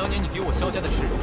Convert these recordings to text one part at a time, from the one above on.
年你给我萧家的耻辱。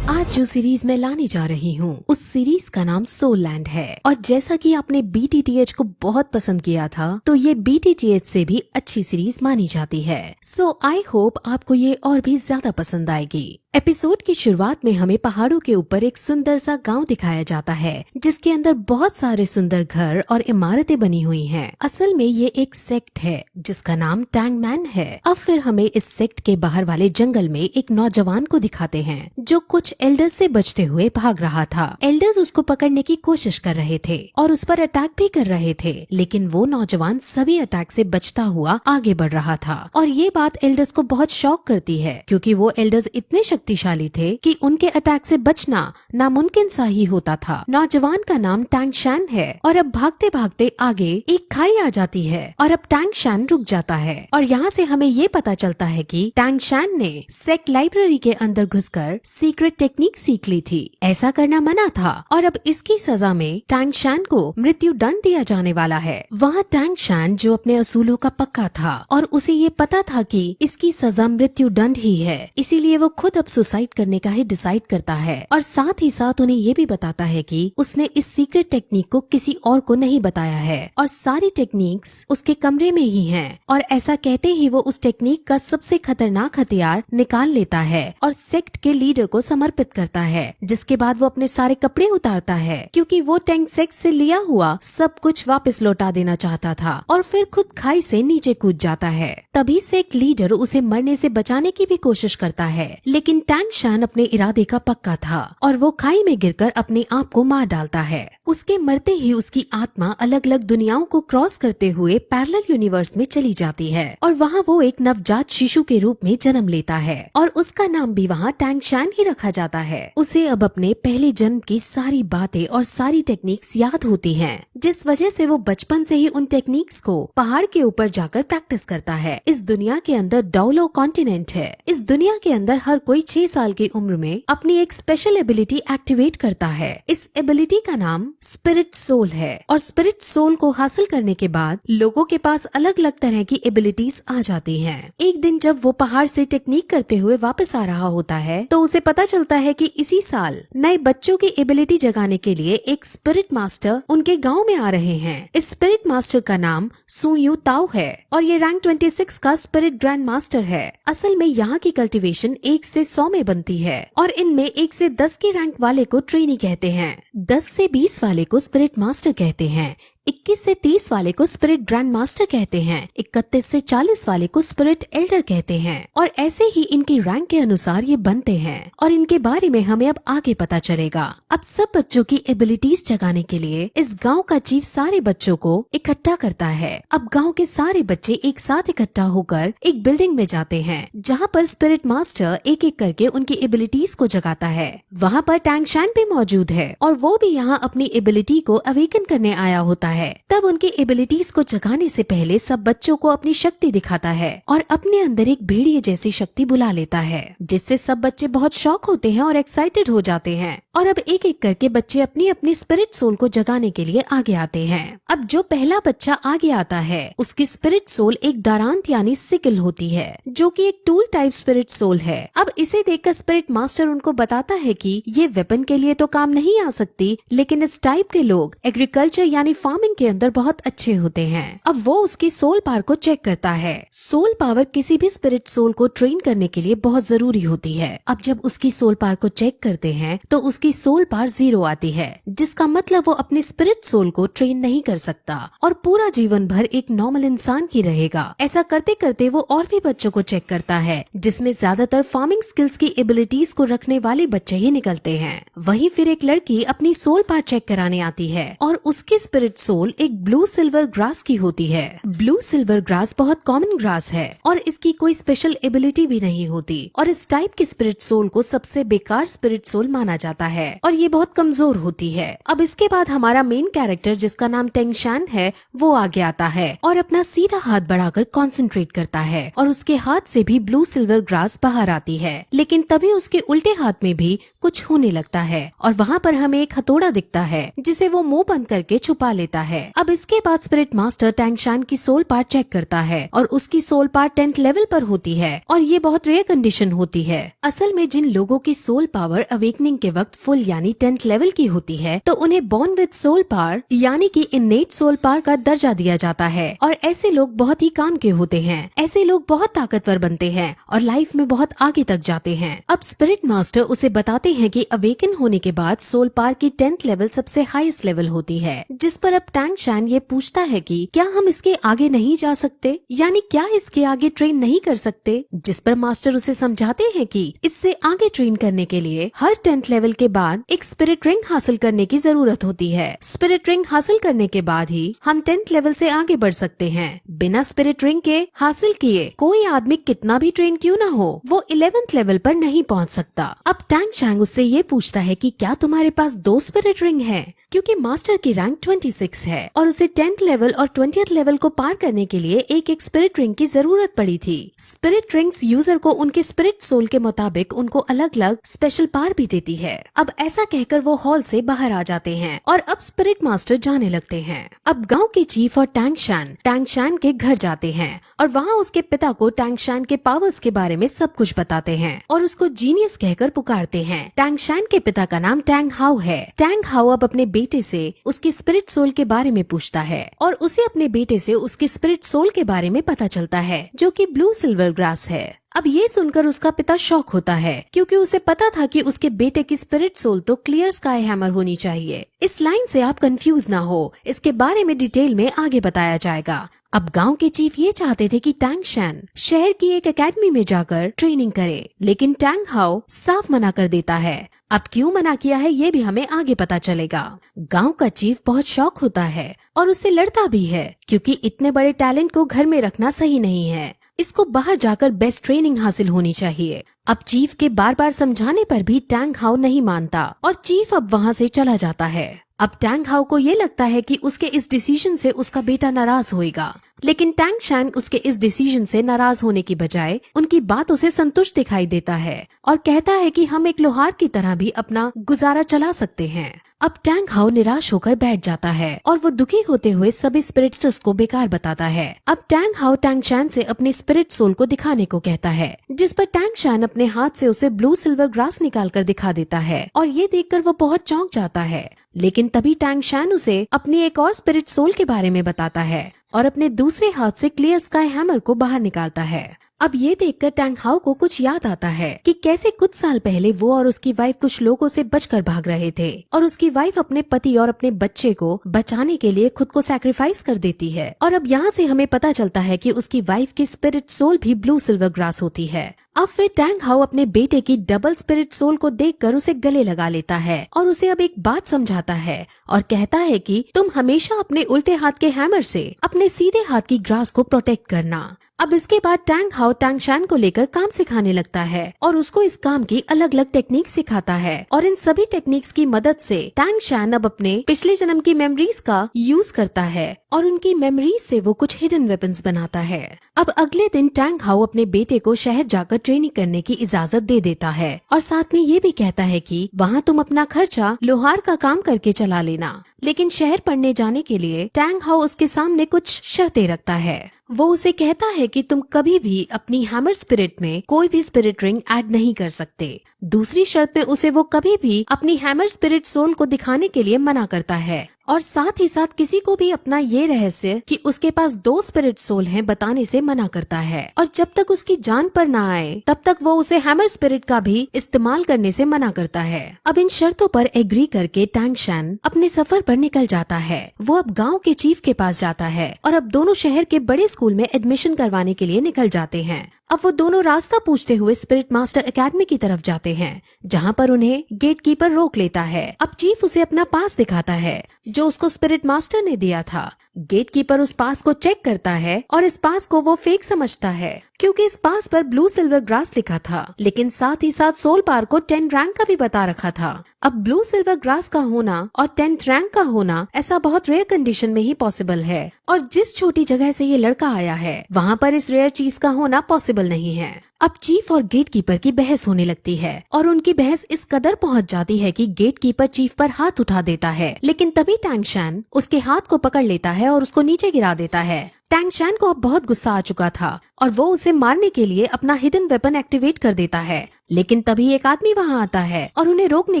आज जो सीरीज मैं लाने जा रही हूँ उस सीरीज का नाम सोल लैंड है और जैसा कि आपने BTTH को बहुत पसंद किया था तो ये BTTH से भी अच्छी सीरीज मानी जाती है। सो आई होप आपको ये और भी ज्यादा पसंद आएगी। एपिसोड की शुरुआत में हमें पहाड़ों के ऊपर एक सुंदर सा गांव दिखाया जाता है जिसके अंदर बहुत सारे सुंदर घर और इमारतें बनी हुई हैं। असल में ये एक सेक्ट है जिसका नाम टैंगमैन है। अब फिर हमें इस सेक्ट के बाहर वाले जंगल में एक नौजवान को दिखाते हैं जो कुछ एल्डर्स से बचते हुए भाग रहा था। एल्डर्स उसको पकड़ने की कोशिश कर रहे थे और उस पर अटैक भी कर रहे थे, लेकिन वो नौजवान सभी अटैक से बचता हुआ आगे बढ़ रहा था। और ये बात एल्डर्स को बहुत शॉक करती है क्योंकि वो एल्डर्स इतने शक्तिशाली थे कि उनके अटैक से बचना नामुमकिन सा ही होता था। नौजवान का नाम टैंग शैन है और अब भागते भागते आगे एक खाई आ जाती है और अब टैंग शैन रुक जाता है और यहाँ से हमें ये पता चलता है कि टैंग शैन ने सेक्ट लाइब्रेरी के अंदर घुसकर सीक्रेट टेक्निक सीख ली थी। ऐसा करना मना था और अब इसकी सजा में टैंग शैन को मृत्यु दंड दिया जाने वाला है। वहाँ टैंग शैन जो अपने असूलों का पक्का था और उसे ये पता था कि इसकी सजा मृत्यु दंड ही है, इसीलिए वो खुद अब सुसाइड करने का ही डिसाइड करता है और साथ ही साथ उन्हें ये भी बताता है कि उसने इस सीक्रेट टेक्निक को किसी और को नहीं बताया है और सारी टेक्निक्स उसके कमरे में ही हैं। और ऐसा कहते ही वो उस टेक्निक का सबसे खतरनाक हथियार निकाल लेता है और सेक्ट के लीडर को समर्पित करता है, जिसके बाद वो अपने सारे कपड़े उतारता है क्योंकि वो टैंग सेक्ट से लिया हुआ सब कुछ वापस लौटा देना चाहता था और फिर खुद खाई से नीचे कूद जाता है। तभी सेक्ट लीडर उसे मरने से बचाने की भी कोशिश करता है, लेकिन टैंग शैन अपने इरादे का पक्का था और वो खाई में गिरकर अपने आप को मार डालता है। उसके मरते ही उसकी आत्मा अलग अलग दुनियाओं को क्रॉस करते हुए पैरेलल यूनिवर्स में चली जाती है और वहाँ वो एक नवजात शिशु के रूप में जन्म लेता है और उसका नाम भी वहाँ टैंग शैन ही रखा जाता है। उसे अब अपने पहले जन्म की सारी बातें और सारी टेक्निक्स याद होती हैं, जिस वजह से वो बचपन से ही उन टेक्निक्स को पहाड़ के ऊपर जाकर प्रैक्टिस करता है। इस दुनिया के अंदर डौलो कॉन्टिनेंट है। इस दुनिया के अंदर हर कोई 6 साल की उम्र में अपनी एक स्पेशल एबिलिटी एक्टिवेट करता है। इस एबिलिटी का नाम स्पिरिट सोल है और स्पिरिट सोल को हासिल करने के बाद लोगों के पास अलग अलग तरह की एबिलिटीज आ जाती हैं। एक दिन जब वो पहाड़ से टेक्निक करते हुए वापस आ रहा होता है तो उसे पता चलता है कि इसी साल नए बच्चों की एबिलिटी जगाने के लिए एक स्पिरिट मास्टर उनके गांव में आ रहे हैं। इस स्पिरिट मास्टर का नाम सू यू ताओ है और ये रैंक 26 का स्पिरिट ग्रैंड मास्टर है। असल में यहाँ की कल्टीवेशन 1 से 100 में बनती है और इनमें 1 से 10 के रैंक वाले को ट्रेनी कहते हैं, 10 से 20 वाले को स्पिरिट मास्टर कहते हैं, 21 से 30 वाले को स्पिरिट ग्रैंड मास्टर कहते हैं, 31 से 40 वाले को स्पिरिट एल्डर कहते हैं और ऐसे ही इनकी रैंक के अनुसार ये बनते हैं और इनके बारे में हमें अब आगे पता चलेगा। अब सब बच्चों की एबिलिटीज जगाने के लिए इस गांव का चीफ सारे बच्चों को इकट्ठा करता है। अब गांव के सारे बच्चे एक साथ इकट्ठा होकर एक बिल्डिंग में जाते हैं जहां पर स्पिरिट मास्टर एक एक करके उनकी एबिलिटीज को जगाता है। वहां पर टैंग शैन भी मौजूद है और वो भी यहाँ अपनी एबिलिटी को अवेकन करने आया होता है। तब उनकी एबिलिटीज को जगाने से पहले सब बच्चों को अपनी शक्ति दिखाता है और अपने अंदर एक भेड़िए जैसी शक्ति बुला लेता है, जिससे सब बच्चे बहुत शॉक होते हैं और एक्साइटेड हो जाते हैं। और अब एक एक करके बच्चे अपनी अपनी स्पिरिट सोल को जगाने के लिए आगे आते हैं। अब जो पहला बच्चा आगे आता है उसकी स्पिरिट सोल एक दारांत यानी सिकल होती है जो कि एक टूल टाइप स्पिरिट सोल है। अब इसे देखकर स्पिरिट मास्टर उनको बताता है कि ये वेपन के लिए तो काम नहीं आ सकती, लेकिन इस टाइप के लोग एग्रीकल्चर यानी फार्मिंग के अंदर बहुत अच्छे होते हैं। अब वो उसकी सोल पावर को चेक करता है। सोल पावर किसी भी स्पिरिट सोल को ट्रेन करने के लिए बहुत जरूरी होती है। अब जब उसकी सोल पावर को चेक करते हैं तो उसकी सोल पावर 0 आती है, जिसका मतलब वो अपनी स्पिरिट सोल को ट्रेन नहीं कर सकता और पूरा जीवन भर एक नॉर्मल इंसान की रहेगा। ऐसा करते करते वो और भी बच्चों को चेक करता है जिसमें ज्यादातर फार्मिंग स्किल्स की एबिलिटीज को रखने वाले बच्चे ही निकलते हैं। वहीं फिर एक लड़की अपनी सोल पावर चेक कराने आती है और उसकी स्पिरिट सोल एक ब्लू सिल्वर ग्रास की होती है। ब्लू सिल्वर ग्रास बहुत कॉमन ग्रास है और इसकी कोई स्पेशल एबिलिटी भी नहीं होती और इस टाइप की स्पिरिट सोल को सबसे बेकार स्पिरिट सोल माना जाता है और ये बहुत कमजोर होती है। अब इसके बाद हमारा मेन कैरेक्टर जिसका नाम टेंगशान है वो आगे आता है और अपना सीधा हाथ बढ़ाकर कंसंट्रेट करता है और उसके हाथ से भी ब्लू सिल्वर ग्रास बाहर आती है। लेकिन तभी उसके उल्टे हाथ में भी कुछ होने लगता है और वहाँ पर हमें एक हथौड़ा दिखता है जिसे वो मुंह बंद करके छुपा लेता है। अब इसके बाद स्पिरिट मास्टर टेंगशान की सोल पार्ट चेक करता है और उसकी सोल पार्ट 10th लेवल पर होती है और ये बहुत रेयर कंडीशन होती है। असल में जिन लोगों की सोल पावर अवेकनिंग के वक्त फुल यानी 10th लेवल की होती है तो उन्हें बॉर्न विद सोल पावर यानी कि इनेट सोल पावर का दर्जा दिया जाता है और ऐसे लोग बहुत ही काम के होते हैं। ऐसे लोग बहुत ताकतवर बनते हैं और लाइफ में बहुत आगे तक जाते हैं। अब स्पिरिट मास्टर उसे बताते हैं कि अवेकन होने के बाद सोल पावर की 10th लेवल सबसे हाईएस्ट लेवल होती है, जिस पर अब टेंगशान ये पूछता है कि क्या हम इसके आगे नहीं जा सकते, यानी क्या इसके आगे ट्रेन नहीं कर सकते। जिस पर मास्टर उसे समझाते हैं कि इससे आगे ट्रेन करने के लिए हर 10th लेवल के बाद एक स्पिरिट रिंग हासिल करने की जरूरत होती है। स्पिरिट रिंग हासिल करने के बाद ही हम 10th लेवल से आगे बढ़ सकते हैं। बिना स्पिरिट रिंग के हासिल किए कोई आदमी कितना भी ट्रेन क्यों न हो वो 11th लेवल पर नहीं पहुंच सकता। अब टेंगशान उससे ये पूछता है कि क्या तुम्हारे पास 2 स्पिरिट रिंग है, क्योंकि मास्टर की रैंक 26 है और उसे 10th लेवल और 20th लेवल को पार करने के लिए एक स्पिरिट रिंग की जरूरत पड़ी थी। स्पिरिट रिंग्स यूजर को उनके स्पिरिट सोल के मुताबिक उनको अलग अलग स्पेशल पावर भी देती है। अब ऐसा कहकर वो हॉल से बाहर आ जाते हैं और अब स्पिरिट मास्टर जाने लगते हैं। अब गांव के चीफ और टेंगशान के घर जाते हैं और वहाँ उसके पिता को टेंगशान के पावर्स के बारे में सब कुछ बताते हैं और उसको जीनियस कहकर पुकारते हैं। टेंगशान के पिता का नाम टैंग हाउ है। टैंग हाउ अब अपने बेटे से उसके स्पिरिट सोल के बारे में पूछता है और उसे अपने बेटे से उसके स्पिरिट सोल के बारे में पता चलता है जो कि ब्लू सिल्वर ग्रास है। अब ये सुनकर उसका पिता शॉक होता है क्योंकि उसे पता था कि उसके बेटे की स्पिरिट सोल तो क्लियर स्काई हैमर होनी चाहिए। इस लाइन से आप कंफ्यूज ना हो, इसके बारे में डिटेल में आगे बताया जाएगा। अब गांव के चीफ ये चाहते थे कि टेंगशान शहर की एक एकेडमी में जाकर ट्रेनिंग करे, लेकिन टैंग हाउ साफ मना कर देता है। अब क्यों मना किया है ये भी हमें आगे पता चलेगा। गांव का चीफ बहुत शॉक होता है और उससे लड़ता भी है क्योंकि इतने बड़े टैलेंट को घर में रखना सही नहीं है, इसको बाहर जाकर बेस्ट ट्रेनिंग हासिल होनी चाहिए। अब चीफ के बार बार समझाने पर भी टैंग हाउ नहीं मानता और चीफ अब वहाँ से चला जाता है। अब टैंग हाउ को ये लगता है कि उसके इस डिसीजन से उसका बेटा नाराज होएगा, लेकिन टेंगशान उसके इस डिसीजन से नाराज होने की बजाय उनकी बातों से संतुष्ट दिखाई देता है और कहता है कि हम एक लोहार की तरह भी अपना गुजारा चला सकते हैं। अब टैंग हाउ निराश होकर बैठ जाता है और वो दुखी होते हुए सभी स्पिरिट्स को बेकार बताता है। अब टैंग हाउ टेंगशान से अपने स्पिरिट सोल को दिखाने को कहता है, जिस पर टेंगशान अपने हाथ से उसे ब्लू सिल्वर ग्रास निकाल कर दिखा देता है और ये देखकर वो बहुत चौंक जाता है। लेकिन तभी टेंगशान उसे अपनी एक और स्पिरिट सोल के बारे में बताता है और अपने दूसरे हाथ से क्लियर स्काई हैमर को बाहर निकालता है। अब ये देखकर टैंग हाउ को कुछ याद आता है कि कैसे कुछ साल पहले वो और उसकी वाइफ कुछ लोगों से बचकर भाग रहे थे और उसकी वाइफ अपने पति और अपने बच्चे को बचाने के लिए खुद को सैक्रिफाइस कर देती है। और अब यहाँ से हमें पता चलता है कि उसकी वाइफ की स्पिरिट सोल भी ब्लू सिल्वर ग्रास होती है। अब फिर टैंग हाउ अपने बेटे की डबल स्पिरिट सोल को देखकर उसे गले लगा लेता है और उसे अब एक बात समझाता है और कहता है कि तुम हमेशा अपने उल्टे हाथ के हैमर से अपने सीधे हाथ की ग्रास को प्रोटेक्ट करना। अब इसके बाद टैंग हाउ टेंगशान को लेकर काम सिखाने लगता है और उसको इस काम की अलग अलग टेक्निक सिखाता है और इन सभी टेक्निक्स की मदद से टेंगशान अब अपने पिछले जन्म की मेमोरीज का यूज करता है और उनकी मेमोरीज से वो कुछ हिडन वेपन्स बनाता है। अब अगले दिन टैंग हाउ अपने बेटे को शहर जाकर ट्रेनिंग करने की इजाजत दे देता है और साथ में ये भी कहता है कि वहाँ तुम अपना खर्चा लोहार का काम करके चला लेना। लेकिन शहर पढ़ने जाने के लिए टैंग हाउ उसके सामने कुछ शर्तें रखता है। वो उसे कहता है कि तुम कभी भी अपनी हैमर स्पिरिट में कोई भी स्पिरिट रिंग ऐड नहीं कर सकते। दूसरी शर्त में उसे वो कभी भी अपनी हैमर स्पिरिट सोल को दिखाने के लिए मना करता है और साथ ही साथ किसी को भी अपना ये रहस्य कि उसके पास 2 स्पिरिट सोल हैं बताने से मना करता है और जब तक उसकी जान पर ना आए तब तक वो उसे हैमर स्पिरिट का भी इस्तेमाल करने से मना करता है। अब इन शर्तों पर एग्री करके टेंगशान अपने सफर पर निकल जाता है। वो अब गांव के चीफ के पास जाता है और अब दोनों शहर के बड़े स्कूल में एडमिशन करवाने के लिए निकल जाते हैं। अब वो दोनों रास्ता पूछते हुए स्पिरिट मास्टर एकेडमी की तरफ जाते हैं, जहाँ पर उन्हें गेट कीपर रोक लेता है। अब चीफ उसे अपना पास दिखाता है जो उसको स्पिरिट मास्टर ने दिया था। गेट कीपर उस पास को चेक करता है और इस पास को वो फेक समझता है क्योंकि इस पास पर ब्लू सिल्वर ग्रास लिखा था, लेकिन साथ ही साथ सोल पावर को 10 रैंक का भी बता रखा था। अब ब्लू सिल्वर ग्रास का होना और 10th रैंक का होना ऐसा बहुत रेयर कंडीशन में ही पॉसिबल है, और जिस छोटी जगह से ये लड़का आया है वहाँ पर इस रेयर चीज का होना पॉसिबल नहीं है। अब चीफ और गेट कीपर की बहस होने लगती है और उनकी बहस इस कदर पहुंच जाती है कि गेट कीपर चीफ पर हाथ उठा देता है, लेकिन तभी टैंग शैन उसके हाथ को पकड़ लेता है और उसको नीचे गिरा देता है। टैंग शैन को अब बहुत गुस्सा आ चुका था और वो उसे मारने के लिए अपना हिडन वेपन एक्टिवेट कर देता है, लेकिन तभी एक आदमी वहाँ आता है और उन्हें रोकने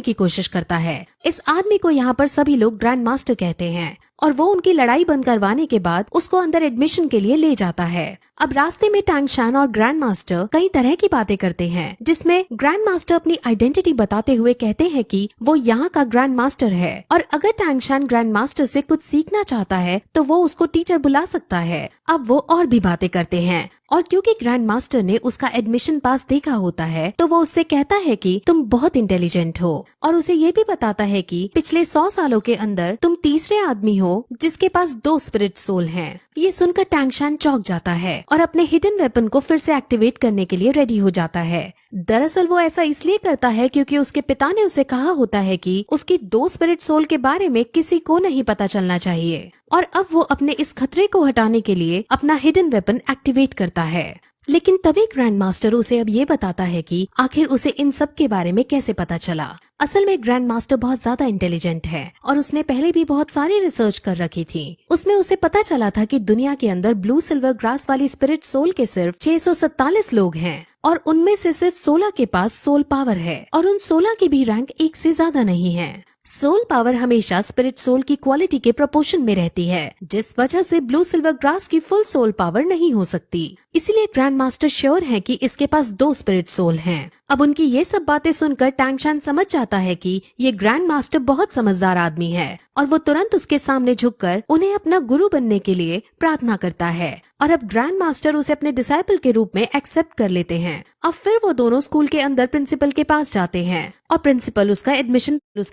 की कोशिश करता है। इस आदमी को यहाँ पर सभी लोग ग्रैंड मास्टर कहते हैं और वो उनकी लड़ाई बंद करवाने के बाद उसको अंदर एडमिशन के लिए ले जाता है। अब रास्ते में टैंग शैन और ग्रैंड मास्टर कई तरह की बातें करते हैं, जिसमें ग्रैंड मास्टर अपनी आइडेंटिटी बताते हुए कहते हैं कि वो यहाँ का ग्रैंड मास्टर है और अगर टैंग शैन ग्रैंड मास्टर से कुछ सीखना चाहता है तो वो उसको टीचर बुला सकता है। अब वो और भी बातें करते हैं और क्योंकि ग्रैंड मास्टर ने उसका एडमिशन पास देखा होता है तो वो उससे कहता है कि तुम बहुत इंटेलिजेंट हो, और उसे ये भी बताता है कि पिछले 100 सालों के अंदर तुम तीसरे आदमी हो जिसके पास 2 स्पिरिट सोल हैं। ये सुनकर टैंग शैन चौंक जाता है और अपने हिडन वेपन को फिर से एक्टिवेट करने के लिए रेडी हो जाता है। दरअसल वो ऐसा इसलिए करता है क्योंकि उसके पिता ने उसे कहा होता है कि उसकी 2 स्पिरिट सोल के बारे में किसी को नहीं पता चलना चाहिए, और अब वो अपने इस खतरे को हटाने के लिए अपना हिडन वेपन एक्टिवेट करता है। लेकिन तभी ग्रैंड मास्टर उसे अब ये बताता है कि आखिर उसे इन सब के बारे में कैसे पता चला। असल में ग्रैंड मास्टर बहुत ज्यादा इंटेलिजेंट है और उसने पहले भी बहुत सारी रिसर्च कर रखी थी। उसमें उसे पता चला था कि दुनिया के अंदर ब्लू सिल्वर ग्रास वाली स्पिरिट सोल के सिर्फ 647 लोग हैं और उनमें से सिर्फ 16 के पास सोल पावर है और उन 16 की भी रैंक 1 से ज्यादा नहीं है। सोल पावर हमेशा स्पिरिट सोल की क्वालिटी के प्रोपोर्शन में रहती है, जिस वजह से ब्लू सिल्वर ग्रास की फुल सोल पावर नहीं हो सकती। इसीलिए ग्रैंड मास्टर श्योर है कि इसके पास 2 स्पिरिट सोल हैं। अब उनकी ये सब बातें सुनकर टैंग शैन समझ जाता है कि ये ग्रैंड मास्टर बहुत समझदार आदमी है और वो तुरंत उसके सामने झुककर उन्हें अपना गुरु बनने के लिए प्रार्थना करता है, और अब ग्रैंड मास्टर उसे अपने डिसाइपल के रूप में एक्सेप्ट कर लेते हैं। अब फिर वो दोनों स्कूल के अंदर प्रिंसिपल के पास जाते हैं और प्रिंसिपल उसका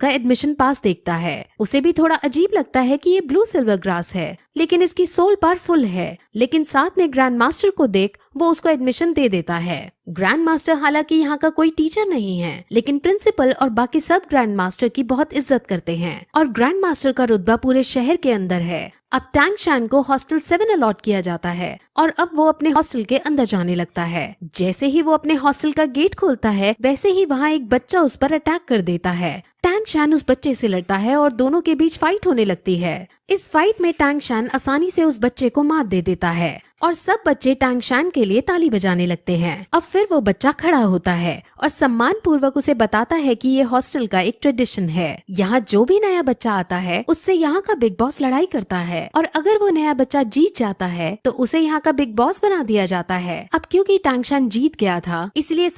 एडमिशन पास देखता है। उसे भी थोड़ा अजीब लगता है कि ये ब्लू सिल्वर ग्रास है लेकिन इसकी सोल पावर फुल है, लेकिन साथ में ग्रैंड मास्टर को देख वो उसको एडमिशन दे देता है। ग्रैंड मास्टर हालांकि यहाँ का कोई टीचर नहीं है, लेकिन प्रिंसिपल और बाकी सब ग्रैंड मास्टर की बहुत इज्जत करते हैं और ग्रैंड मास्टर का रुतबा पूरे शहर के अंदर है। अब टैंग शैन को हॉस्टल 7 अलॉट किया जाता है और अब वो अपने हॉस्टल के अंदर जाने लगता है। जैसे ही वो अपने हॉस्टल का गेट खोलता है वैसे ही वहाँ एक बच्चा उस पर अटैक कर देता है। टैंग शैन उस बच्चे से लड़ता है और दोनों के बीच फाइट होने लगती है। इस फाइट में टैंग शैन आसानी से उस बच्चे को मार दे देता है और सब बच्चे टैंग शैन के लिए ताली बजाने लगते हैं। अब फिर वो बच्चा खड़ा होता है और सम्मान पूर्वक उसे बताता है कि ये हॉस्टल का एक ट्रेडिशन है। यहाँ जो भी नया बच्चा आता है उससे यहाँ का बिग बॉस लड़ाई करता है और अगर वो नया बच्चा जीत जाता है तो उसे यहाँ का बिग बॉस बना दिया जाता है। अब क्योंकि टैंग शैन जीत गया था इसलिए सब